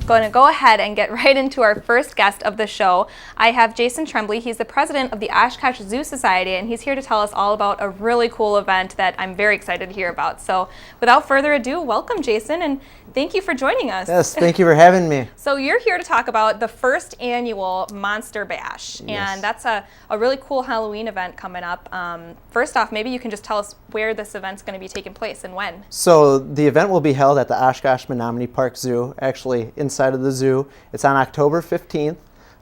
going to go ahead and get right into our first guest of the show. I have Jason Tremblay. He's the president of the Oshkosh Zoo Society, and he's here to tell us all about a really cool event that I'm very excited to hear about. So without further ado, welcome, Jason, and thank you for joining us. Yes, thank you for having me. So you're here to talk about the first annual Monster Bash, and that's a really cool Halloween event coming up. First off, maybe you can just tell us where this event's going to be taking place and when. So the event will be held at the Oshkosh Menominee Park Zoo, actually inside of the zoo. It's on October 15th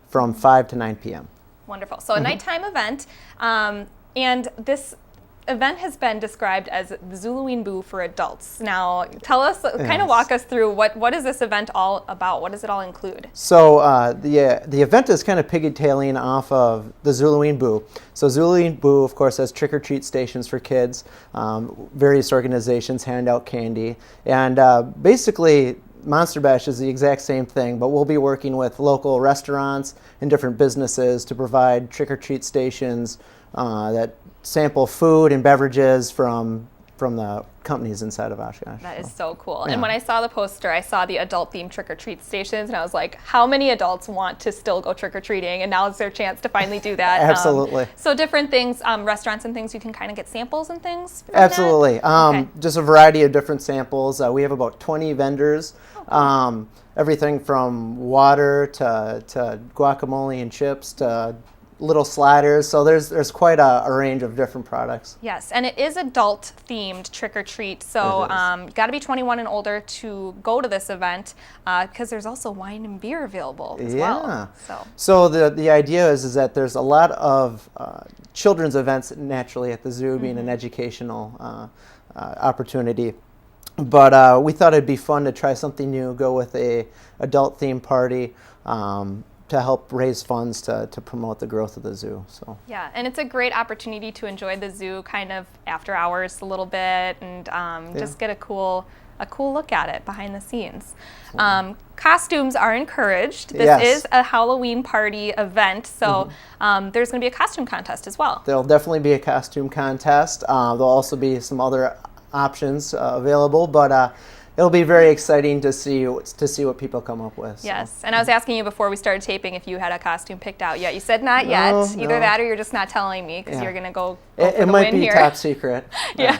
from 5 to 9 p.m. Wonderful. So a nighttime event, and this event has been described as the Zulaween Boo for adults. Now, tell us, kind of walk us through what is this event all about? What does it all include? So the event is kind of pigtailing off of the Zulaween Boo. So Zulaween Boo, of course, has trick-or-treat stations for kids. Various organizations hand out candy. And basically, Monster Bash is the exact same thing, but we'll be working with local restaurants and different businesses to provide trick-or-treat stations that sample food and beverages from the companies inside of Oshkosh. That is so cool. Yeah. And when I saw the poster, I saw the adult-themed trick-or-treat stations, and I was like, how many adults want to still go trick-or-treating? And now is their chance to finally do that. Absolutely. So different things, restaurants and things, you can kind of get samples and things from Absolutely. Okay. Just a variety of different samples. We have about 20 vendors. Cool. Everything from water to guacamole and chips to little sliders, so there's quite a range of different products. Yes, and it is adult themed trick or treat, so you got to be 21 and older to go to this event because there's also wine and beer available as well. So the idea is that there's a lot of children's events naturally at the zoo, being an educational opportunity. But we thought it'd be fun to try something new, go with a adult themed party. To help raise funds to promote the growth of the zoo. So yeah, and it's a great opportunity to enjoy the zoo kind of after hours a little bit and just get a cool look at it behind the scenes. Costumes are encouraged. This is a Halloween party event, so there's going to be a costume contest as well. There'll definitely be a costume contest. There'll also be some other options available, but it'll be very exciting to see what people come up with. Yes, and I was asking you before we started taping if you had a costume picked out yet. You said not yet. Either that or you're just not telling me because you're going to go for the win here. It might be top secret. Yeah.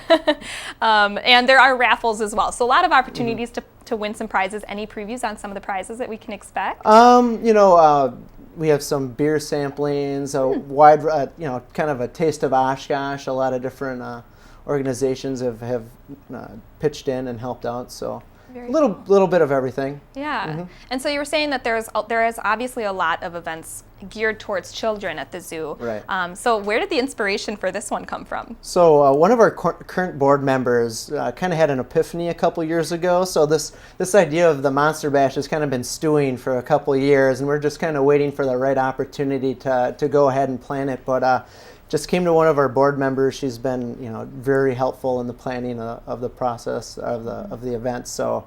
And there are raffles as well. So a lot of opportunities to win some prizes. Any previews on some of the prizes that we can expect? We have some beer samplings, a wide, kind of a taste of Oshkosh. A lot of different organizations have pitched in and helped out, so a little bit of everything. Yeah, and so you were saying that there is obviously a lot of events geared towards children at the zoo. Right. So where did the inspiration for this one come from? So one of our current board members kind of had an epiphany a couple years ago. So this idea of the Monster Bash has kind of been stewing for a couple years, and we're just kind of waiting for the right opportunity to go ahead and plan it. But just came to one of our board members. She's been, very helpful in the planning of the process of the event. So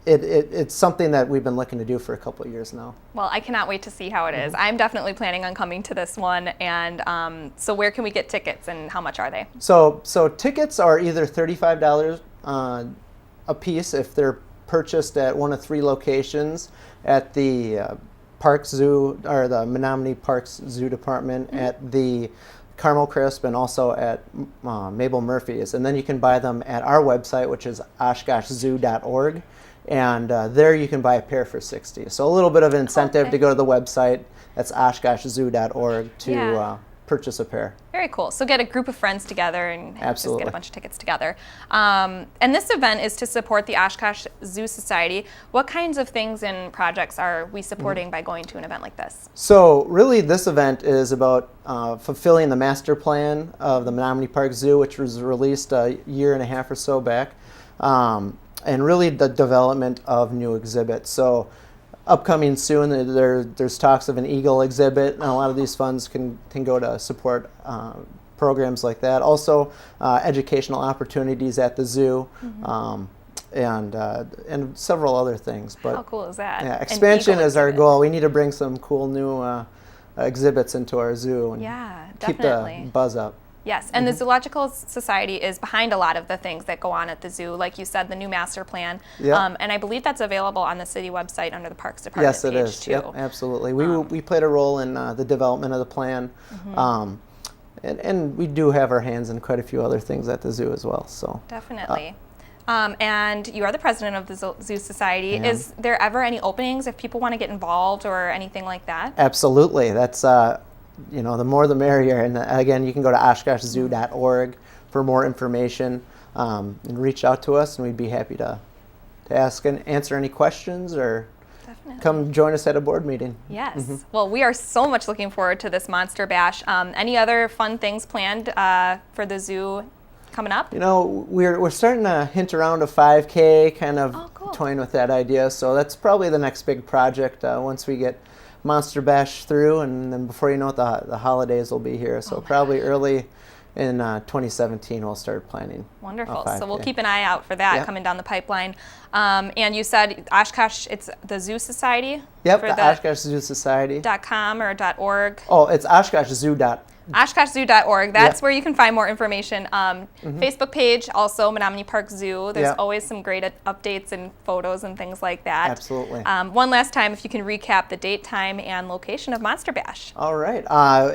it's something that we've been looking to do for a couple of years now. Well, I cannot wait to see how it is. I'm definitely planning on coming to this one. And so where can we get tickets and how much are they? So tickets are either $35 a piece if they're purchased at one of 3 locations at the Park Zoo, or the Menominee Parks Zoo Department, at the Carmel Crisp, and also at Mabel Murphy's. And then you can buy them at our website, which is oshkoshzoo.org. And there you can buy a pair for $60. So a little bit of an incentive to go to the website. That's oshkoshzoo.org to purchase a pair. Very cool. So get a group of friends together and just Absolutely. get a bunch of tickets together. And this event is to support the Oshkosh Zoo Society. What kinds of things and projects are we supporting by going to an event like this? So really this event is about fulfilling the master plan of the Menominee Park Zoo, which was released a year and a half or so back, and really the development of new exhibits. So upcoming soon, there's talks of an eagle exhibit, and a lot of these funds can go to support programs like that. Also, educational opportunities at the zoo, and several other things. But how cool is that? Yeah, expansion is our goal. We need to bring some cool new exhibits into our zoo and keep the buzz up. Yes, and the Zoological Society is behind a lot of the things that go on at the zoo. Like you said, the new master plan. Yep. And I believe that's available on the city website under the Parks Department Yes, it page is. too. Yep, absolutely. We played a role in the development of the plan. And we do have our hands in quite a few other things at the zoo as well. So definitely. And you are the president of the Zoo Society. Yeah. Is there ever any openings if people want to get involved or anything like that? Absolutely. That's the more the merrier. And again, you can go to oshkoshzoo.org for more information and reach out to us, and we'd be happy to ask and answer any questions or come join us at a board meeting. Yes. Well, we are so much looking forward to this Monster Bash. Any other fun things planned for the zoo coming up? We're starting to hint around a 5K, kind of cool. toying with that idea. So that's probably the next big project once we get Monster Bash through, and then before you know it, the holidays will be here. So probably early in 2017 we'll start planning. Wonderful. So we'll keep an eye out for that coming down the pipeline. And you said Oshkosh, it's the Zoo Society? Yep, the Oshkosh Zoo Society. .com or .org? Oh, it's oshkoshzoo.org. oshkoshzoo.org. That's where you can find more information. Facebook page, also Menominee Park Zoo. There's always some great updates and photos and things like that. Absolutely. One last time, if you can recap the date, time, and location of Monster Bash. All right.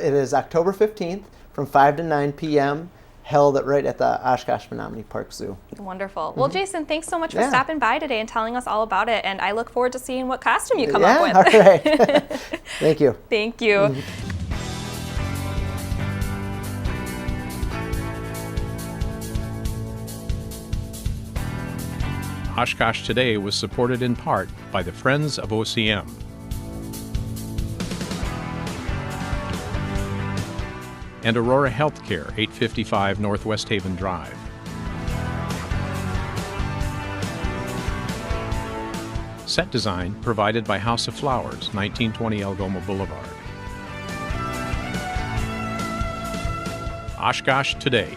It is October 15th from 5 to 9 p.m. held right at the Oshkosh Menominee Park Zoo. Wonderful. Well, Jason, thanks so much for stopping by today and telling us all about it. And I look forward to seeing what costume you come up with. All right. Thank you. Thank you. Oshkosh Today was supported in part by the Friends of OCM. And Aurora Healthcare, 855 Northwest Haven Drive. Set design provided by House of Flowers, 1920 Algoma Boulevard. Oshkosh Today.